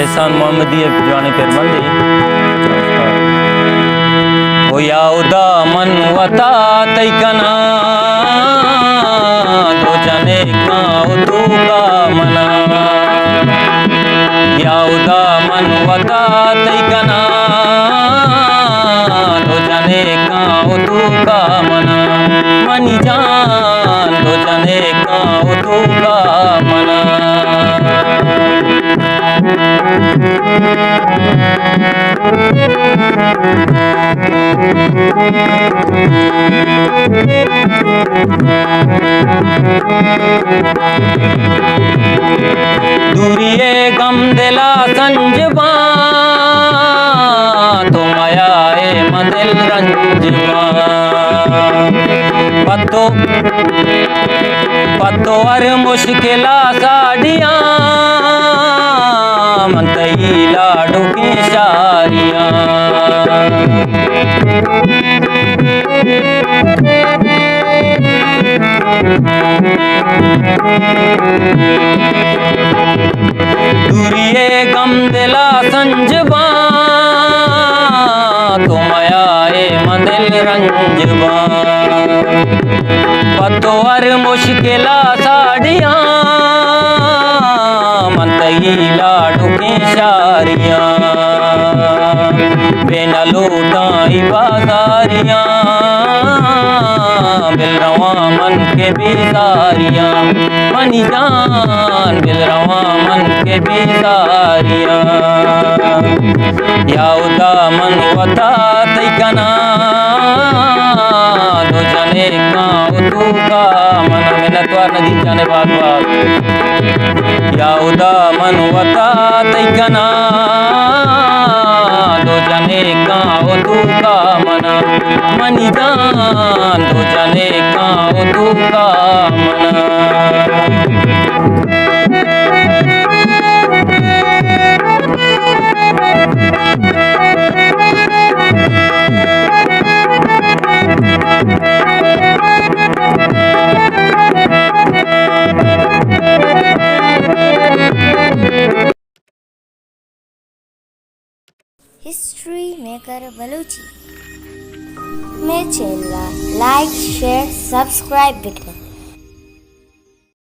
एहसान मोहम्मदी जवानी पेरबंदी ओ याउदा मन वता तैकना तो जने काऊ तू का मना याउदा मन वता तैकना तो जने काऊ तू का मना मनी जान तो जने काऊ तू का मना दूरिये गम दिला संजवा तो मायाए मदिल रंजवा पत्तो अर मुश्किला साड़ियाँ मनतई लाडू की शारियाँ दूरिये गम दिला संजवा तो मायाए मदिल रंजवा पत्तो अर मुश्किला साड़ियाँ मनतई लाडू की शारियाँ बेना लूटाई बाजारियाँ बिलरवा मन के बेसारियाँ मनी जान बिलरवा मन के बेसारियाँ याउदा मन वता तैकना तो जाने काऊ तू का मना मेहनतवार नदी जाने बाग बाग याउदा मन वता तैकना तो जाने काऊ तू का मना मनी जान तो जाने काऊ तू का मना हिस्ट्री मेकर बलूची में चैनल लाइक शेयर सब्सक्राइब बिकने